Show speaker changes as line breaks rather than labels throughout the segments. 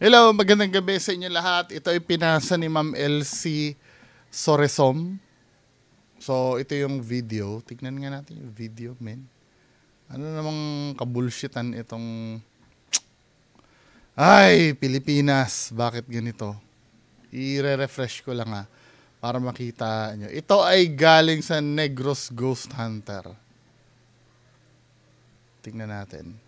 Hello, magandang gabi sa inyo lahat. Ito ay pinasa ni Ma'am Elsie Soresom. So, ito yung video. Tignan nga natin yung video, men. Ano namang kabulshitan itong... Ay, Pilipinas. Bakit ganito? I-refresh ko lang para makita nyo. Ito ay galing sa Negros Ghost Hunter. Tignan natin.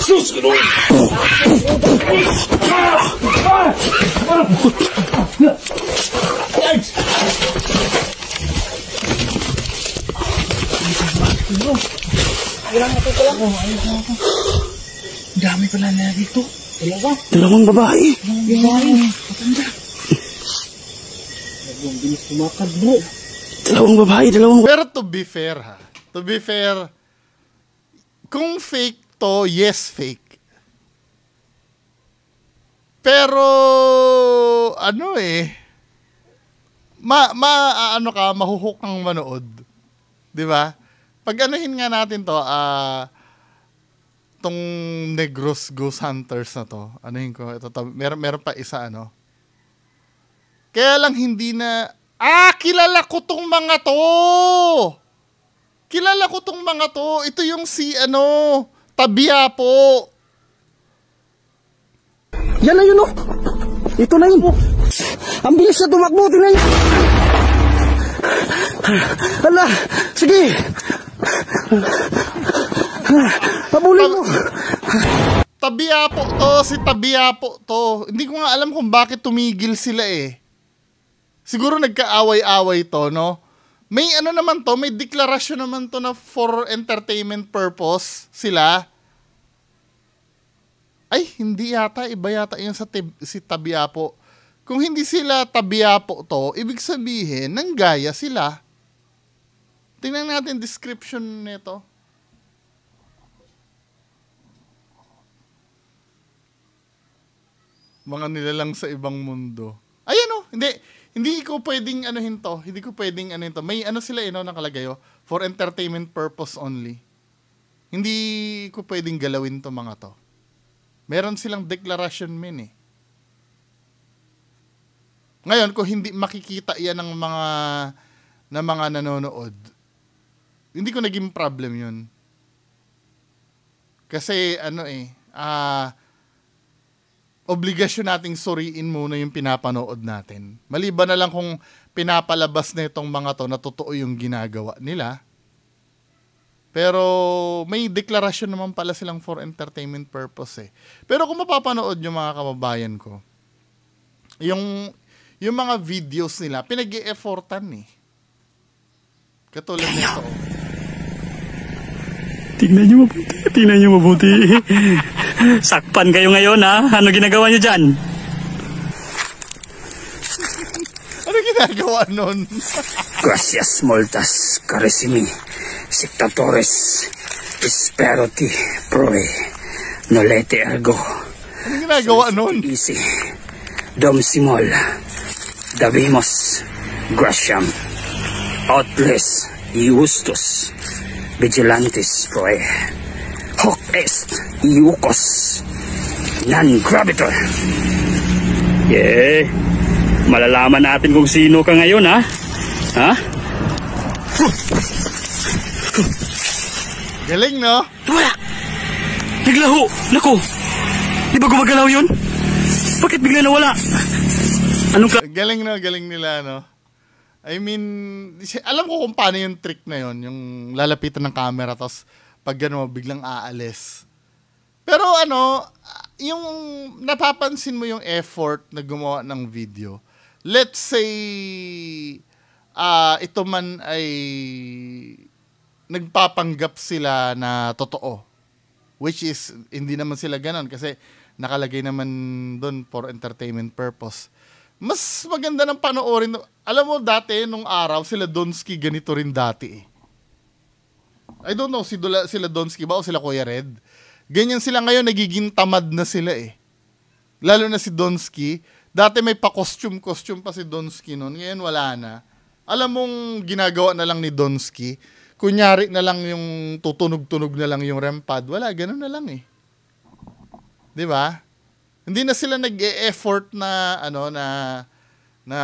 Sus, que no.
Dami pala na dito.
Dalawang babae.
Ang bilis tumakad, bro.
Dalawang babae.
Pero to be fair kung fake to, yes, fake. Pero ano mahuhook kang manood. 'Di ba? Pag anuhin nga natin to, tong Negros Ghost Hunters na to. Anuhin ko, ito meron pa isa Kaya lang hindi na kilala ko tong mga to. Ito yung si Tabiapo.
Yan na yun, oh. Ito na yun. Ang bilis na tumakbo. Tingnan yun. Hala, sige. Pabulin mo.
Tabiapo to. Hindi ko nga alam kung bakit tumigil sila Siguro nagkaaway-away to, no? May may deklarasyon naman to na for entertainment purpose sila. Ay, hindi yata. Iba yata yung si Tabiapo. Kung hindi sila Tabiapo to, ibig sabihin, nanggaya sila. Tingnan natin description nito. Mga nilalang sa ibang mundo. Ayan Hindi ko pwedeng anuhin to. May sila nakalagay for entertainment purpose only. Hindi ko pwedeng galawin to mga to. Meron silang declaration Ngayon, kung hindi makikita yan ng mga nanonood, hindi ko naging problem yun. Kasi obligasyon nating suriin muna yung pinapanood natin. Maliban na lang kung pinapalabas na itong mga to na totoo yung ginagawa nila. Pero may deklarasyon naman pala silang for entertainment purpose Pero kung mapapanood yung mga kababayan ko, yung mga videos nila, pinag-i-effortan Katulad nito.
Tingnan nyo mabuti. Sakpan kayo ngayon, ha? Ano ginagawa nyo dyan?
Ano ginagawa nun?
Gracias multas, carissimi, sectatores, espero ti, proe, nolete ergo.
Ano ginagawa nun?
Easy, dom simol, davimos, gratiam, outles, iustus, vigilantes, proe, hoc est, iucos, non gravitor. Malalaman natin kung sino ka ngayon, ha? Ha?
Galing, no?
Wala! Naglaho! Naku! Di ba gumagalaw yun? Bakit bigla nawala?
Galing nila, no? I mean, alam ko kung paano yung trick na yun, yung lalapitan ng camera, tapos pag biglang aalis. Pero yung napapansin mo yung effort na gumawa ng video. Let's say, ito man ay nagpapanggap sila na totoo. Which is, hindi naman sila ganon kasi nakalagay naman doon for entertainment purpose. Mas maganda ng panoorin. Alam mo, dati, nung araw, sila Donsky ganito rin dati I don't know, sila Donsky ba o sila Kuya Red? Ganyan sila ngayon, nagiging tamad na sila Lalo na si Donsky. Dati may pa-costume pa si Donsky noon. Ngayon wala na. Alam mong ginagawa na lang ni Donsky. Kunyari na lang yung tutunog-tunog na lang yung REM pad. Wala, ganun na lang eh. 'Di ba? Hindi na sila nag-e-effort na na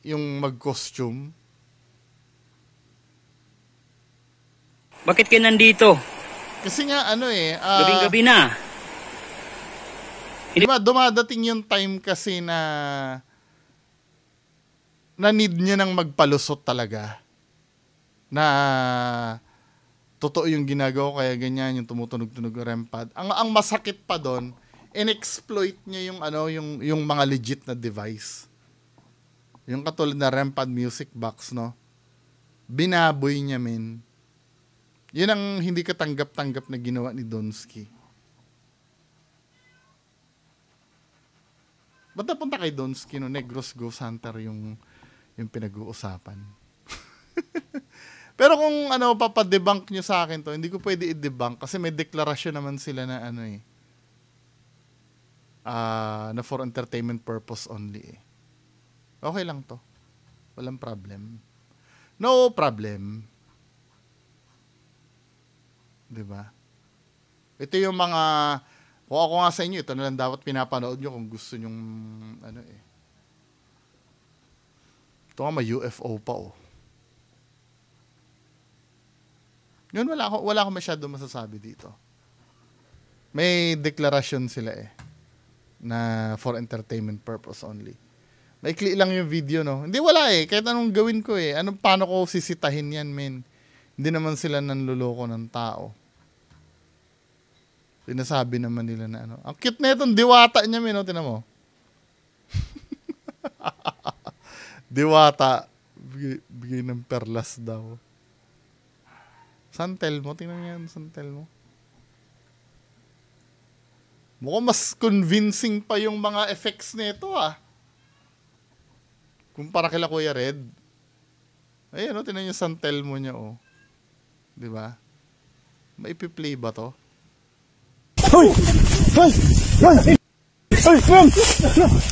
yung mag-costume.
Bakit kayo nandito?
Kasi nga
Gabing-gabi na.
Diba, dumadating yung time kasi na need niya nang magpalusot talaga. Na totoo yung ginagawa, kaya ganyan yung tumutunog-tunog ng REM pad. Ang masakit pa doon, in-exploit niya yung mga legit na device. Yung katulad na REM pad music box, no? Binaboy niya, men. Yun ang hindi katanggap-tanggap na ginawa ni Donsky. Ba't napunta kay Donsky, no? Negros Ghost Hunter yung pinag-uusapan. Pero kung papadebunk nyo sa akin to, hindi ko pwede i-debunk kasi may deklarasyon naman sila na na for entertainment purpose only eh. Okay lang to. Walang problem. No problem. Diba? Ito yung mga, kung ako nga sa inyo, ito na lang dapat pinapanood nyo kung gusto nyong Ito nga may UFO pa oh. Yun, wala akong masyado masasabi dito. May deklarasyon sila eh. Na for entertainment purpose only. Maikli lang yung video, no? Hindi, wala eh. Kahit anong gawin ko eh. Paano ko sisitahin yan, men? Hindi naman sila nanluloko ng tao. Sinasabi naman nila na Ang cute na itong diwata niya, men. Tinan mo. Diwata. Bigay ng perlas daw. San Telmo. Tingnan niya yan, San Telmo. Mukhang mas convincing pa yung mga effects nito ah. Kumpara kila Kuya Red. Ayun, tingnan niyo San Telmo niya oh. 'Di ba? Maipi-play ba to?
Hoy! Hoy! Hoy! Hoy! Hoy!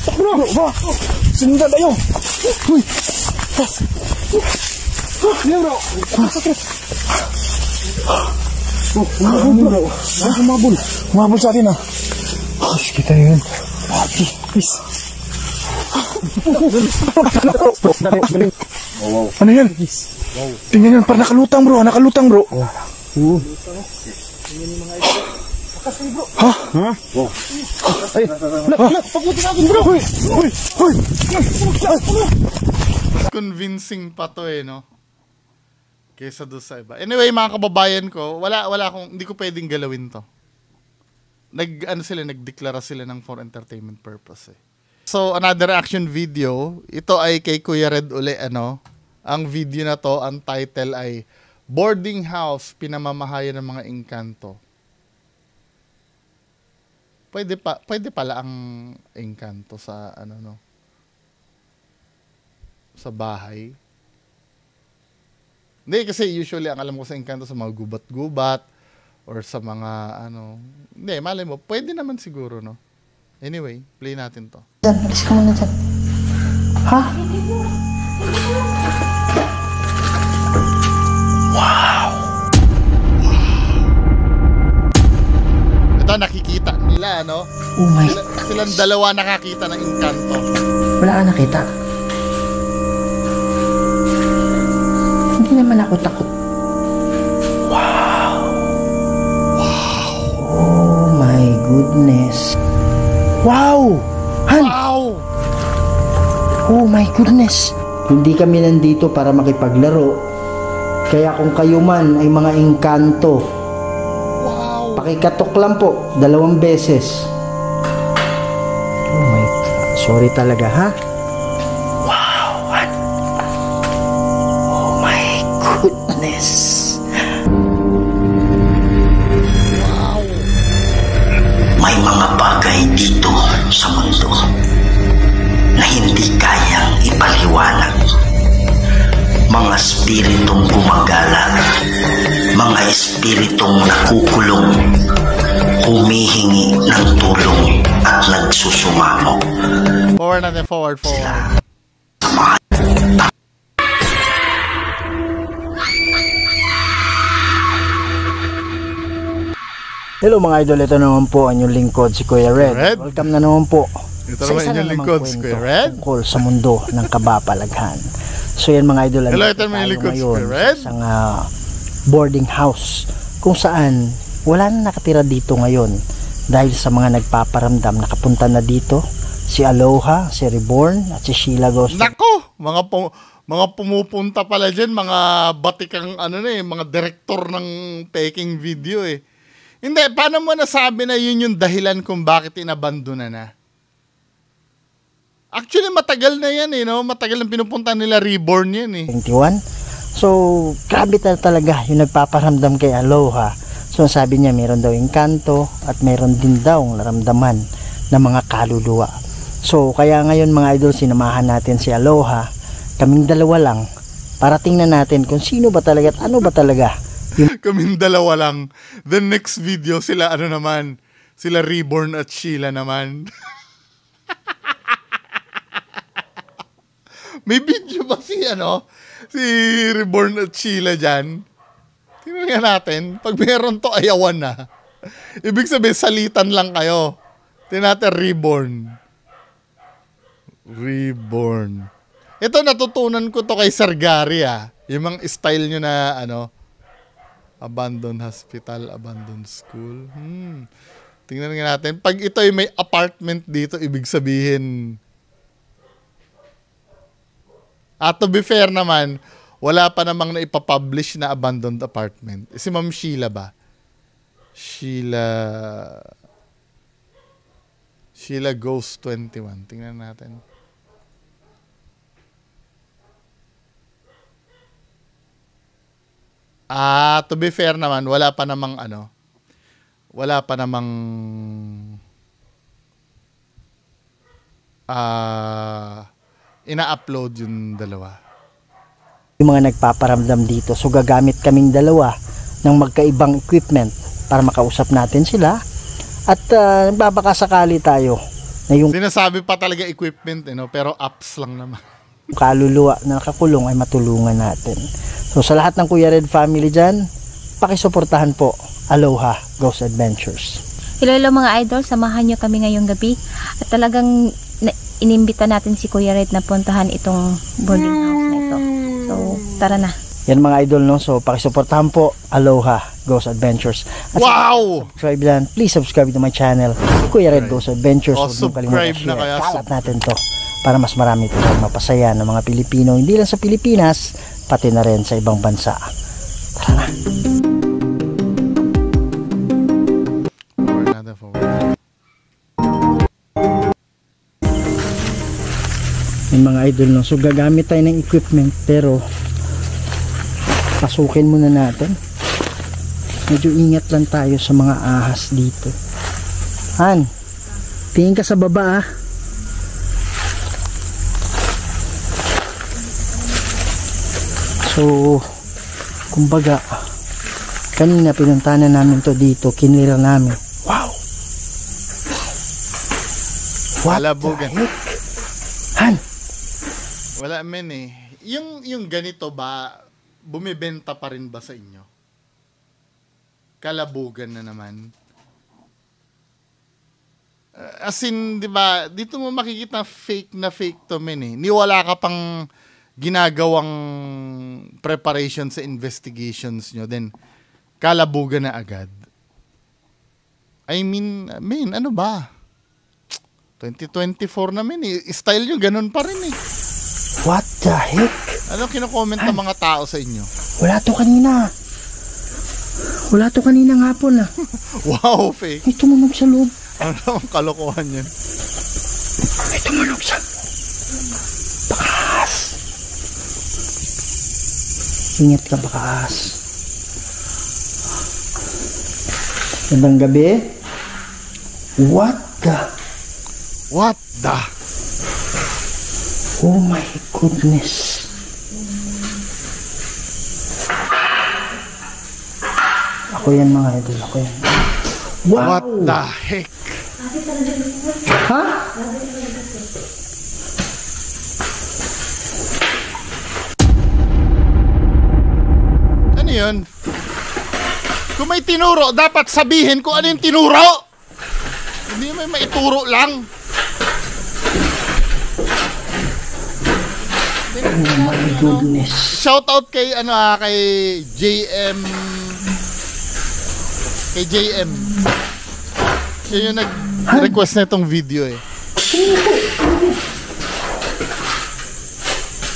Takbo! Ba! Sinundan tayo! Hoy! Yan bro! Umabol sa atin ah. Kita yun. Please. Ano yan? Tingnan yan, parang nakalutang bro. Ha? Ay, pagbuti natin bro. Hoy.
Convincing pa to eh, no? Kesa doon sa iba. Anyway, mga kababayan ko, wala akong, hindi ko pwedeng galawin to. Nagdeklara sila ng for entertainment purpose eh. So, another reaction video. Ito ay kay Kuya Red uli, Ang video na to, ang title ay Boarding House, Pinamamahayan ng mga Engkanto. Pwede pala ang engkanto sa, sa bahay. Hindi, kasi usually ang alam ko sa engkanto sa mga gubat-gubat or sa mga hindi, malay mo, pwede naman siguro, no? Anyway, play natin to.
Alis ka muna dyan. Ha?
Ito, nakikita nila, no?
Oh my
Silang dalawa nakakita ng engkanto.
Wala ka nakita? Hindi naman ako takot. Oh my goodness. Wow! Han!
Wow!
Oh my goodness. Hindi kami nandito para makipaglaro. Kaya kung kayo man ay mga engkanto,
Wow!
pakikatok lang po, 2 beses. Oh my God. Sorry talaga, ha? Wow! Han! Oh my goodness.
May mga bagay dito sa mundo na hindi kayang ipaliwanag. Mga espiritong gumagala, mga espiritong nakukulong, humihingi ng tulong. at nagsusumamo.
Forward natin, forward.
Hello mga idol, ito naman po ang inyong lingkod si Kuya Red. Welcome na naman po.
Ito naman inyong lingkod si Kuya Red.
Tungkol sa mundo ng kabapalaghan. So yan mga idol,
hello, ito naman yung lingkod si Kuya Red.
Isang boarding house kung saan wala na nakatira dito ngayon dahil sa mga nagpaparamdam. Nakapunta na dito si Aloha, si Reborn at si Sheila Ghost.
Nako, mga pumupunta pala dyan, mga batikang mga direktor ng peking video eh. Hindi, paano mo nasabi na yun yung dahilan kung bakit inabandona na? Actually, matagal na yan eh, no? Matagal na pinupunta nila Reborn yan eh.
21. So, grabe talaga yung nagpaparamdam kay Aloha. So, sabi niya, meron daw engkanto at meron din daw naramdaman ng mga kaluluwa. So, kaya ngayon mga idol, sinamahan natin si Aloha. Kaming dalawa lang para tingnan natin kung sino ba talaga at ano ba talaga.
Kaming dalawa lang. The next video, sila naman? Sila Reborn at Sheila naman. May video ba si Reborn at Sheila dyan? Tingnan nga natin. Pag meron to, ayawan na. Ibig sabihin, salitan lang kayo. Tingnan natin, Reborn. Ito, natutunan ko to kay Sir Gary, yung mga style nyo na, abandoned hospital, abandoned school. Tingnan nga natin. Pag ito ay may apartment dito, ibig sabihin... to be fair naman, wala pa namang naipapublish na abandoned apartment. Si Ma'am Sheila ba? Sheila Ghost 21. Tingnan natin. To be fair naman, wala pa namang ina-upload yung dalawa.
Yung mga nagpaparamdam dito, so gagamit kaming dalawa ng magkaibang equipment para makausap natin sila at nagbabakasakali tayo na yung
sinasabi pa talaga equipment, pero apps lang naman.
Kaluluwa na nakakulong ay matulungan natin. So sa lahat ng Kuya Red family dyan, pakisuportahan po Aloha Ghost Adventures.
Hello mga idol, samahan nyo kami ngayong gabi at talagang inimbita natin si Kuya Red na puntahan itong boarding house na ito. So tara na.
Yan mga idol, no? So pakisuportahan po Aloha Ghost Adventures. At
wow!
Subscribe lang. Please subscribe to my channel, Kuya Red Ghost Adventures.
Subscribe na kaya.
Kalat natin to para mas marami tayong mapasaya ng mga Pilipino, hindi lang sa Pilipinas, pati na rin sa ibang bansa. Tara na. Yung mga idol, no? So gagamit tayo ng equipment, pero pasukin muna natin. Medyo ingat lang tayo sa mga ahas dito. Han, tingin ka sa baba So, kumbaga, kanina pinuntahan namin to dito, kinira namin. Wow! What
Alabugan.
the heck? Han!
Wala Yung ganito ba, bumibenta pa rin ba sa inyo? Kalabugan na naman. As in, di ba, dito mo makikita fake to Niwala ka pang ginagawang preparation sa investigations nyo, then kalabugan na agad. I mean, ano ba? 2024 na style nyo, ganun pa rin
What the heck?
Ano kino-comment ng mga tao sa inyo?
Wala to kanina nga po na.
Wow, fake.
May tumunog sa loob.
Ano ang kalokohan yan?
May tumunog sa bakaas. Ingat ka, bakaas. Magandang gabi. What the? Oh my goodness. Ako yan mga idol, ako yan. Wow!
What the heck?
Ha?
Ano yun? Kung may tinuro, dapat sabihin kung ano yung tinuro. Hindi may maituro lang.
Oh my goodness.
Shout out kay kay JM. Kay JM. Siya yung nag-request na itong video eh.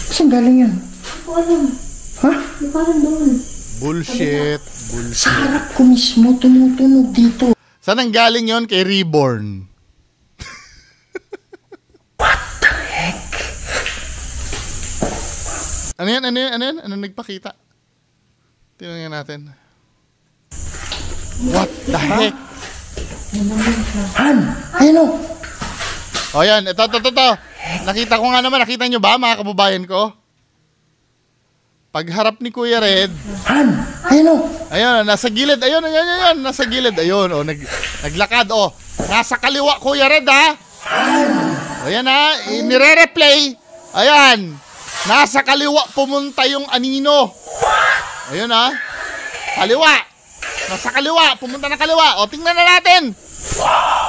Saan galing yan? Ha?
Bullshit.
Sa harap ko mismo, tumutunog dito.
Saan ang galing yon? Kay Reborn.
What the heck?
Ano yan? Ano yan? Ano yan? Ano nagpakita? Tingnan natin. What the heck?
Han! Ayun o!
O yan, ito. Nakita ko nga naman, nakita nyo ba mga kababayan ko? Pagharap ni Kuya Red.
Han! Ayun o!
Ayun, nasa gilid. Ayun, nasa gilid. Ayun, naglakad. Nasa kaliwa, Kuya Red, ha? O yan, ha? Nire-replay. Ayan. Nasa kaliwa pumunta yung anino. Ayun, ha? Kaliwa. Nasa kaliwa. Pumunta na kaliwa. O, tingnan na natin.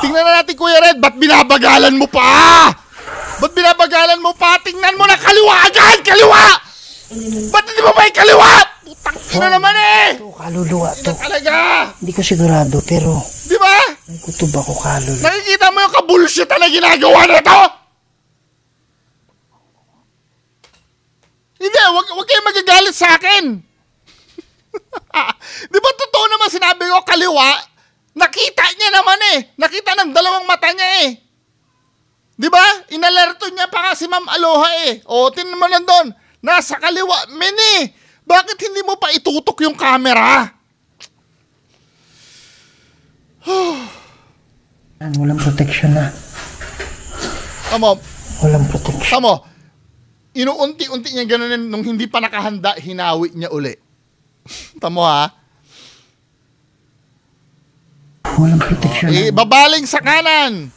Tingnan na natin, Kuya Red. Ba't binabagalan mo pa? Ba't binabagalan mo pa? Tingnan mo na kaliwa agad! Kaliwa! Ba't hindi mo ba yung kaliwa? Putang ina naman eh!
Ito, kaluluwa to.
Ina talaga!
Hindi ko sigurado, pero
Di ba?
may kutob ako kaluluwa.
Nakikita mo yung kabullshit na ginagawa na ito? Hindi, wag kayong magagalit sa akin. Di ba totoo naman sinabi ko kaliwa? Nakita niya naman eh. Nakita ng dalawang mata niya eh. Di ba? Inalerto niya pa kasi Ma'am Aloha eh. O, tinan mo nandun. Nasa kaliwa. Mini, bakit hindi mo pa itutok yung camera?
Walang protection na.
Tamo,
Walang protection.
inuunti-unti niya ganun nung hindi pa nakahanda, hinawi niya uli. Tamo ha?
Walang protection na.
Babaling sa kanan.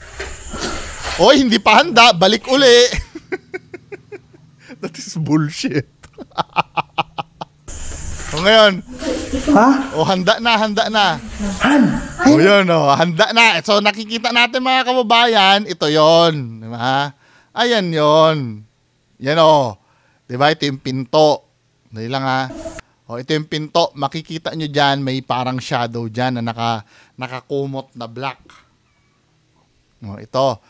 Oy, hindi pa handa, balik uli. That is bullshit. O ngayon,
Ha?
handa na.
Han!
O yun, handa na. So nakikita natin mga kababayan, ito yon, di ba? Ayan yon. Yan o. Di ba? Ito yung pinto. Dali lang ha. O ito yung pinto. Makikita nyo dyan, may parang shadow dyan na nakakumot na black. O ito.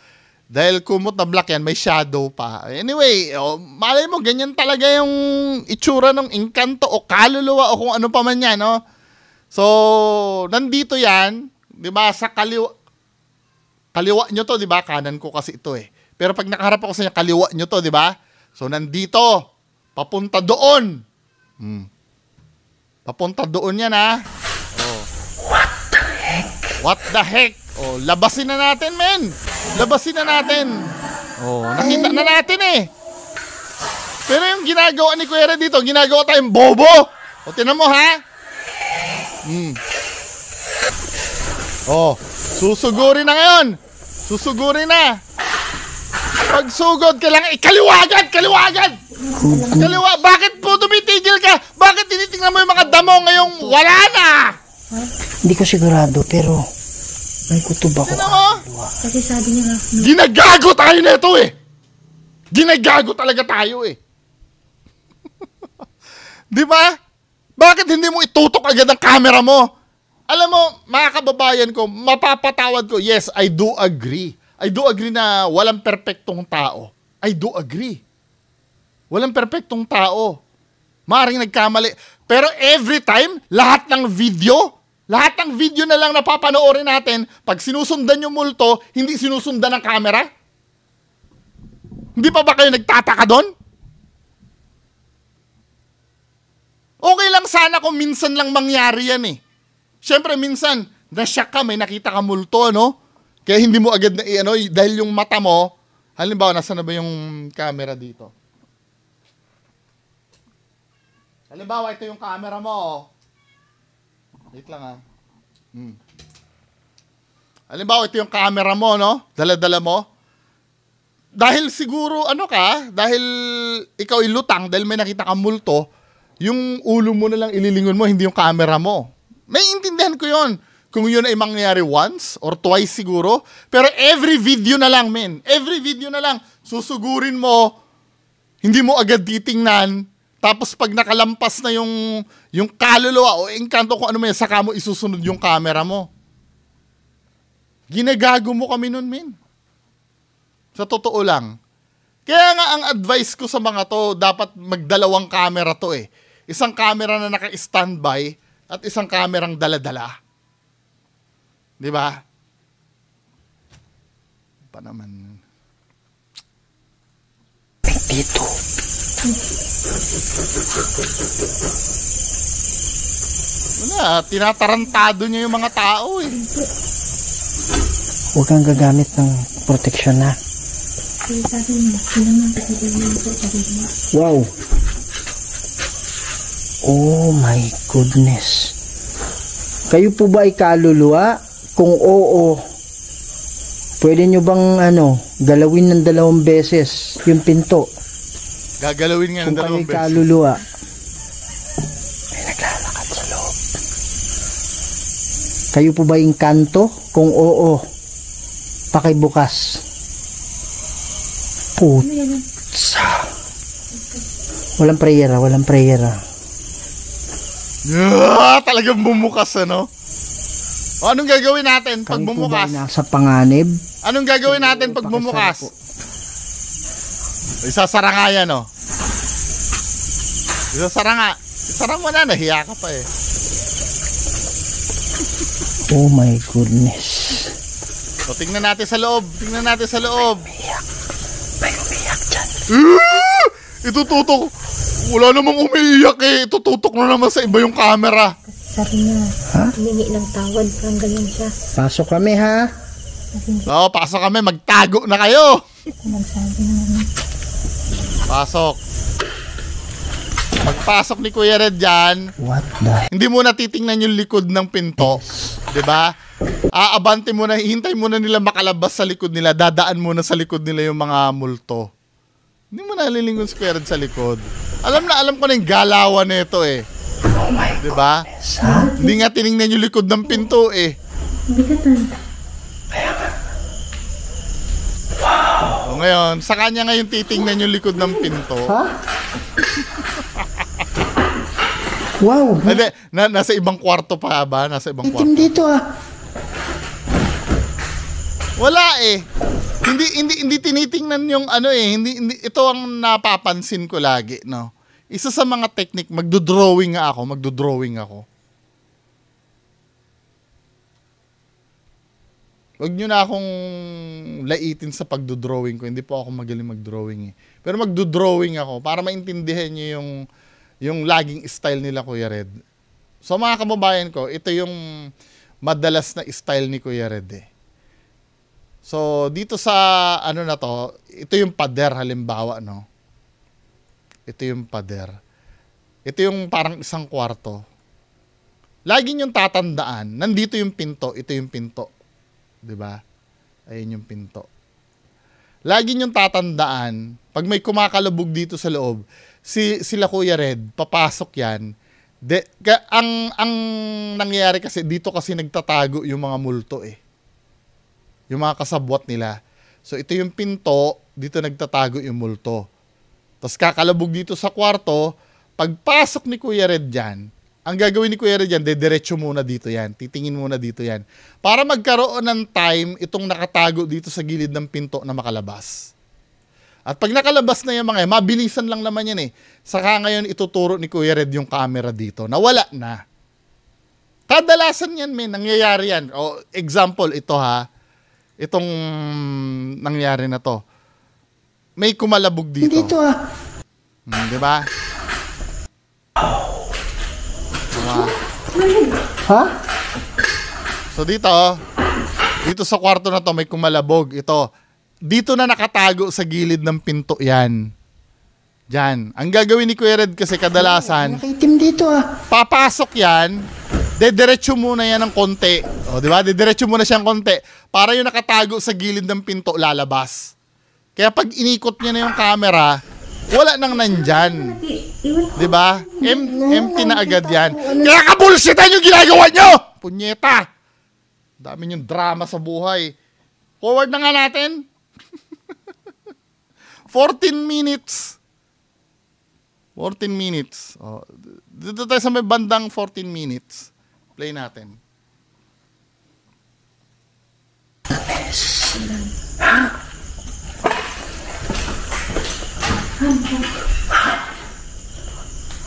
Dahil kumot na black yan, may shadow pa. Anyway, malay mo, ganyan talaga yung itsura ng engkanto o kaluluwa o kung ano pa man yan, no? So, nandito yan, di ba, sa kaliwa nyo to, di ba? Kanan ko kasi ito eh. Pero pag nakaharap ako sa inyo, kaliwa nyo to, di ba? So, nandito, papunta doon. Papunta doon yan, ha? Oh. What the heck? Oh, labasin na natin, men. Labasin na natin. Oh, nakita na natin eh. Pero yung ginagawa ni Kuya Red dito, ginagawa tayong bobo. O, tinan mo, ha? Oh, susugurin na ngayon. Susugurin na. Pag sugod, kailangan ikaliwa agad. Kaliwa, bakit po tumitigil ka? Bakit tinitingnan mo yung mga damo ngayong wala na?
Hindi ko sigurado, pero may kutob ako
Tignan mo.
kaluluwa.
Kasi sabi niya nga,
Ginagago tayo na ito eh. Ginagago talaga tayo eh. Di ba? Bakit hindi mo itutok agad ang camera mo? Alam mo, mga kababayan ko, mapapatawad ko. Yes, I do agree. I do agree na walang perpektong tao. I do agree. Walang perpektong tao. Maaaring nagkamali. Pero every time, lahat ng video na lang napapanoorin natin, pag sinusundan yung multo, hindi sinusundan ng camera? Hindi pa ba kayo nagtataka doon? Okay lang sana kung minsan lang mangyari yan eh. Siyempre minsan, na-shock ka, may nakita ka multo, no? Kaya hindi mo agad na dahil yung mata mo, halimbawa, nasa na ba yung camera dito? Halimbawa, ito yung camera mo, oh. Wait lang, ha. Halimbawa, ito yung camera mo, no? Dala-dala mo. Dahil siguro, dahil ikaw ay lutang, dahil may nakita kang multo, yung ulo mo na lang ililingon mo, hindi yung camera mo. May intindihan ko yon. Kung yun ay mangyayari once or twice siguro. Pero every video na lang, men. Every video na lang. Susugurin mo, hindi mo agad titingnan. Tapos pag nakalampas na yung kaluluwa o engkanto kung ano may saka mo isusunod yung camera mo. Ginagago mo kami nun, men. Sa totoo lang. Kaya nga ang advice ko sa mga to, dapat magdalawang camera to eh. Isang camera na naka-standby at isang kamerang dala-dala. Di ba? Pa naman.
Dito.
Wala, tinatarantado niya yung mga tao eh.
Huwag kang gagamit ng proteksyon na. Wow. Oh my goodness. Kayo po ba ay kaluluwa? Kung oo, pwede nyo bang galawin ng 2 beses yung pinto?
Gagalawin nga ng 2
Kung kayo'y
beses.
kaluluwa. May naglalakad sa loob. Kayo po ba yung kanto? Kung oo, pakibukas. Putsa. Walang prayera, walang prayera.
Talagang bumukas, ano? O, anong gagawin natin pag
Kayo po
bumukas?
ba ay nasa panganib?
Anong gagawin natin pag bumukas? Isasara nga yan, oh. Isasara nga. Isara mo na, nahiya ka pa eh.
Oh my goodness.
So, tingnan natin sa loob. Tingnan natin sa loob.
May umiyak dyan.
Itututok. Wala namang umiiyak eh. Itututok na naman sa iba yung camera.
Sabi niya, humingi ng tawad, parang ganyan siya.
Pasok kami ha.
Oo, pasok kami. Magtago na kayo.
Nagsabi na
Pasok. Pagpasok ni Kuya Red dyan,
What the?
hindi mo na titingnan yung likod ng pinto. Diba? Aabante mo na, hintay mo na nila makalabas sa likod nila, dadaan mo na sa likod nila yung mga multo. Hindi mo na lilingon si Kuya Red sa likod. Alam ko na yung galawan nito eh.
Oh my
Diba?
goodness ha?
Hindi nga tiningnan yung likod ng pinto eh. O ngayon, sa kanya ngayon titingnan yung likod ng pinto.
Ha? Wow.
Hindi, nasa ibang kwarto pa ba? Nasa ibang
Itim
kwarto.
dito ah.
Wala eh. Hindi tinitingnan yung hindi ito ang napapansin ko lagi, no. Isa sa mga technique, magdo-drawing ako. Huwag nyo na akong laitin sa pagdo-drawing ko. Hindi po ako magaling mag-drawing eh. Pero magdo-drawing ako para maintindihan nyo yung laging style nila, Kuya Red. So mga kababayan ko, ito yung madalas na style ni Kuya Red eh. So dito sa na to, ito yung pader halimbawa, no. Ito yung pader. Ito yung parang isang kwarto. Lagi niyong tatandaan, nandito yung pinto, ito yung pinto. 'Di ba? Ayun yung pinto. Lagi niyong tatandaan, pag may kumakalabog dito sa loob, sila Kuya Red, papasok yan. Ang nangyayari kasi, dito kasi nagtatago yung mga multo eh. Yung mga kasabwat nila. So ito yung pinto, dito nagtatago yung multo. Tapos kakalabog dito sa kwarto, pagpasok ni Kuya Red dyan, ang gagawin ni Kuya Red dyan, diretso muna dito yan. Titingin muna dito yan. Para magkaroon ng time, itong nakatago dito sa gilid ng pinto na makalabas. At pag nakalabas na yung mga yan, mabilisan lang naman yan eh. Saka ngayon ituturo ni Kuya Red yung camera dito. Nawala na. Kadalasan yan, nangyayari yan. O, example, ito ha. Itong nangyari na to. May kumalabog dito.
Dito ah.
Diba?
Ha?
So dito sa kwarto na to may kumalabog. Ito. Dito na nakatago sa gilid ng pinto yan. Diyan. Ang gagawin ni Kuya Red kasi kadalasan,
Nakaitim dito ah.
papasok yan, Dediretso muna yan ng konti. O, di ba? Dediretso muna siyang konti. Para yung nakatago sa gilid ng pinto, lalabas. Kaya pag inikot niya na yung camera, wala nang nandyan. Di ba? Empty na agad yan. Kaya kabulsitan yung ginagawa nyo! Punyeta! Dami yung drama sa buhay. Forward na nga natin. 14 minutes. 14 minutes. Oh, dito tayo sa may bandang 14 minutes. Play natin.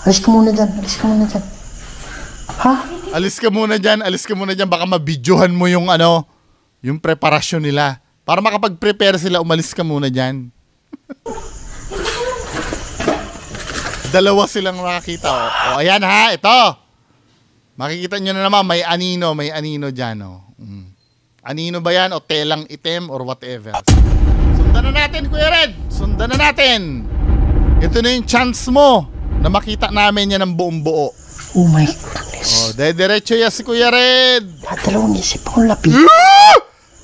Alis ka muna dyan. Alis ka muna dyan. Ha?
Alis ka muna dyan. Alis ka muna dyan. Baka mabidyohan mo yung ano, yung preparasyon nila. Para makapag-prepare sila, umalis ka muna dyan. Dalawa silang makakita. O, ayan ha, ito. Makikita nyo na naman, may anino dyan. Oh. Anino ba yan? O telang itim or whatever. Sundan na natin, Kuya Red. Sundan na natin. Ito na yung chance mo na makita namin yan ng buong buo.
Oh my goodness.
O, dediretso yan si Kuya Red.
Dalawang isip akong lapit.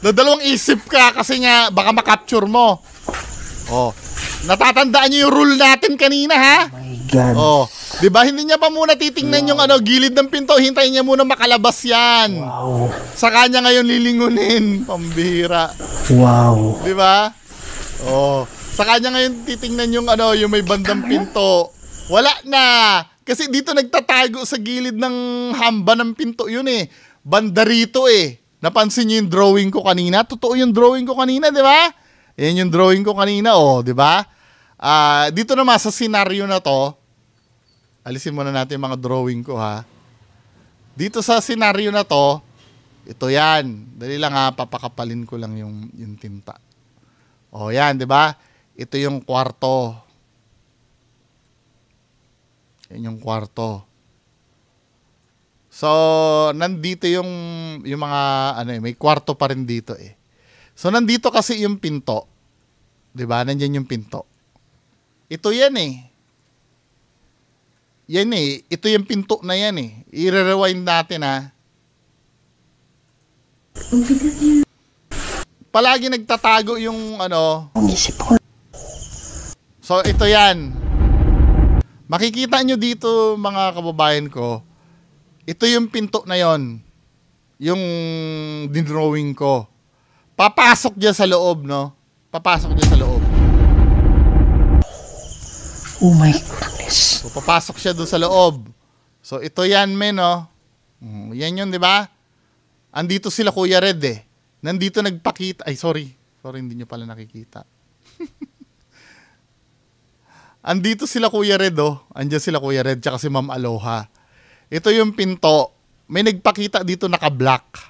Dadalawang isip ka kasi nga baka makapture mo. Oh, natatandaan niyo yung rule natin kanina, ha?
Oh my God.
Oh, 'di ba hindi niya pa muna titingnan yung ano, gilid ng pinto, hintayin niya muna makalabas 'yan.
Wow.
Sa kanya ngayon lilingunin, pambihira.
Wow.
'Di ba? Oh, sa kanya ngayon titingnan yung ano, yung may bandang pinto. Wala na. Kasi dito nagtatago sa gilid ng hamba ng pinto yun eh. Banda rito eh. Napansin niyo yung drawing ko kanina? Totoo yung drawing ko kanina, 'di ba? Yan yung drawing ko kanina, oh, 'di ba? Dito naman sa scenario na 'to, alisin muna natin yung mga drawing ko, ha. Dito sa scenario na 'to, ito 'yan. Dali lang ha, papakapalin ko lang yung tinta. Oh, 'yan, 'di ba? Ito yung kwarto. Yan yung kwarto. So, nandito yung mga ano eh, may kwarto pa rin dito eh. So, nandito kasi yung pinto. 'Di ba? Nandiyan yung pinto. Ito yan eh. Yan eh. Ito yung pinto na yan eh. I-rewind natin, ha. Palagi nagtatago yung ano. So, ito yan. Makikita nyo dito, mga kababayan ko. Ito yung pinto na yon, yung dinrawing ko. Papasok dyan sa loob, no? Papasok dyan sa loob.
Oh my goodness.
So, papasok siya doon sa loob. So, ito yan, men, no? Yan yun, di ba? Andito sila, Kuya Red, eh. Nandito nagpakita. Ay, sorry. Sorry, hindi nyo pala nakikita. Andito sila, Kuya Red, oh. Andiyan sila, Kuya Red, tsaka si Ma'am Aloha. Ito yung pinto. May nagpakita dito naka-black.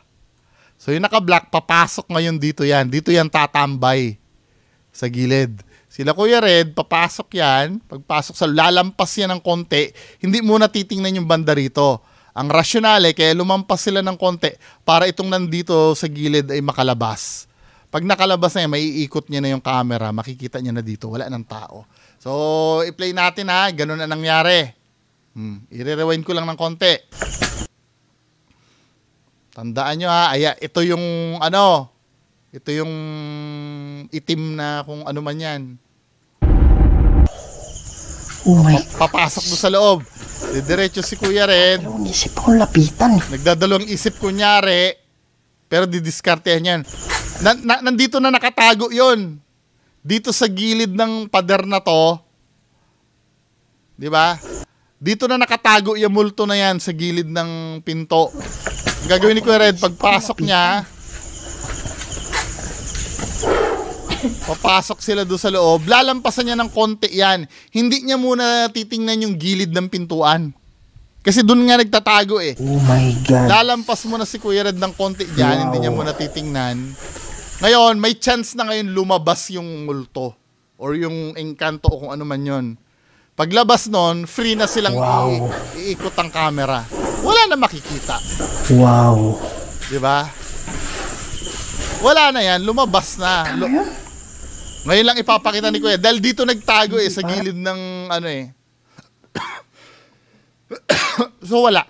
So yung naka-black, papasok ngayon dito yan. Dito yan tatambay sa gilid. Sila Kuya Red, papasok yan. Pagpasok sa lalampas yan ng konti, hindi muna titingnan yung banda rito. Ang rasyonale, kaya lumampas sila ng konti para itong nandito sa gilid ay makalabas. Pag nakalabas na yan, maiikot niya na yung camera, makikita niya na dito, wala ng tao. So, i-play natin, ha. Ganun na nangyari. I-rewind ko lang ng konti. Tandaan nyo, ha. Ito yung ano. Ito yung itim na kung ano man yan.
Oh my.
Papasok doon sa loob. Diretso si Kuya Red.
Dalawang isip akong lapitan.
Nagdadalawang isip kunyari. Pero didiskartehan yan. Nandito na nakatago yon. Dito sa gilid ng pader na to. Di ba? Dito na nakatago yung multo na yan sa gilid ng pinto. Ang gagawin ni Kuya Red, pagpasok niya, papasok sila doon sa loob, lalampasan niya ng konti yan. Hindi niya muna titingnan yung gilid ng pintuan. Kasi doon nga nagtatago eh.
Oh my God.
Lalampas mo na si Kuya Red ng konti dyan, wow. Hindi niya muna titingnan. Ngayon, may chance na ngayon lumabas yung multo or yung engkanto o kung ano man yun. Paglabas nun, free na silang iikot ang camera. Wala na makikita.
Wow.
Diba? Wala na yan, lumabas na. Ngayon lang ipapakita ni Kuya. Dahil dito nagtago sa gilid ng ano eh. So wala.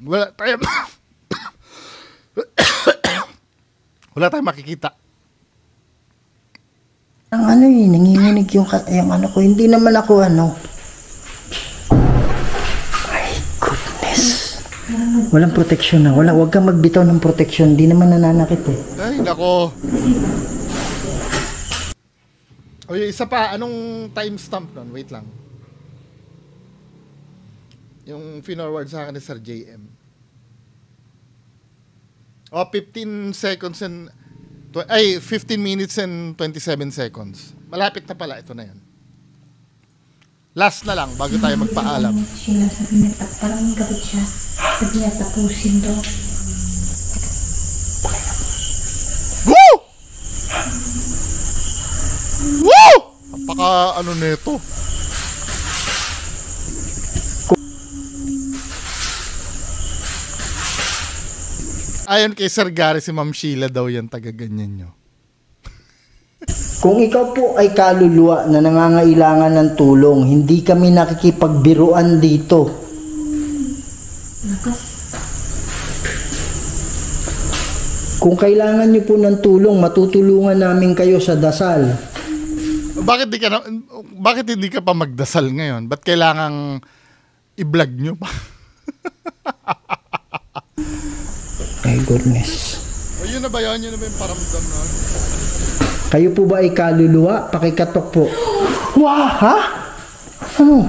Wala tayo wala tayong makikita.
Ang ano eh, nanginginig yung ano ko. Hindi naman ako ano. My goodness. Walang protection na. Wag kang magbitaw ng protection. Hindi naman nananakit eh.
Ay, nako. O yung isa pa, anong timestamp nun? Wait lang. Yung finorward sa akin ni Sir JM. O, 15 seconds and 15 minutes and 27 seconds. Malapit na pala. Ito na yan. Last na lang bago tayo magpaalam.
Sheila, sabi niya, parang gabi siya. Sabi niya, tapusin daw.
Woo! Woo! Napaka ano nito. Ayon kay Sir Gary, si Ma'am Sheila daw yan, taga-ganyan nyo.
Kung ikaw po ay kaluluwa na nangangailangan ng tulong, hindi kami nakikipagbiruan dito. Kung kailangan nyo po ng tulong, matutulungan namin kayo sa dasal.
Bakit hindi ka pa magdasal ngayon? Ba't kailangang i-vlog nyo pa?
My goodness.
O yun na ba yun? Yun na ba yung paramdam na?
Kayo po ba ay kaluluwa? Pakikatok po. Wah, ha? Ano?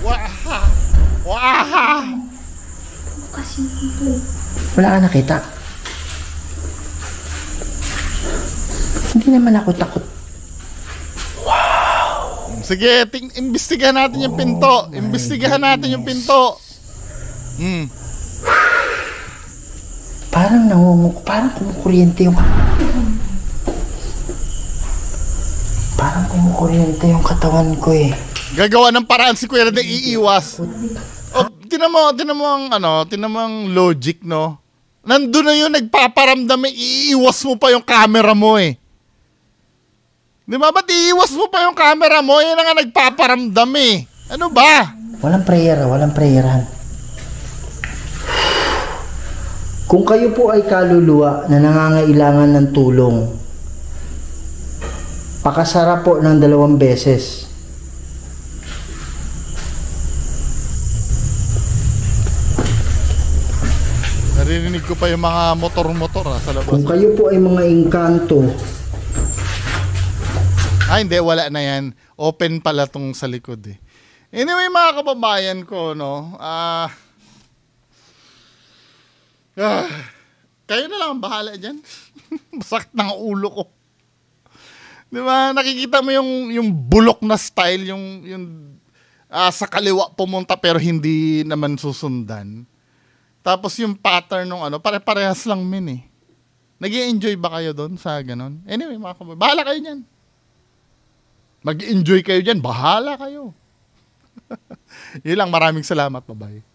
Waha! Waha!
Wala ka nakita? Hindi naman ako takot.
Sige, imbestigahan natin yung pinto. Imbestigahan natin yung pinto.
Parang parang kumukuryente yung katawan ko eh.
Gagawa ng paraan si Kuya na iiwas. O, tinan mo ang logic, no? Nandun na yun, nagpaparamdam, iiwas mo pa yung camera mo eh. Di ba? Ba't iiwas mo pa yung camera mo? Yan na nga nagpaparamdam eh. Ano ba?
Walang prayeran. Kung kayo po ay kaluluwa na nangangailangan ng tulong, pakasara po ng 2 beses.
Narinig ko pa yung mga motor-motor sa labas.
Kung kayo po ay mga engkanto,
hindi, wala na yan. Open pala tong sa likod eh. Anyway, mga kababayan ko, no? Kayo na lang ang bahala dyan. Masakit ng ulo ko. Di ba? Nakikita mo yung bulok na style, yung sa kaliwa pumunta pero hindi naman susundan. Tapos yung pattern ng pare-parehas lang min eh. Nag-i-enjoy ba kayo doon sa ganon? Anyway, mga kababayan, bahala kayo dyan. Mag-enjoy kayo dyan, bahala kayo. Yun lang, maraming salamat, bye-bye.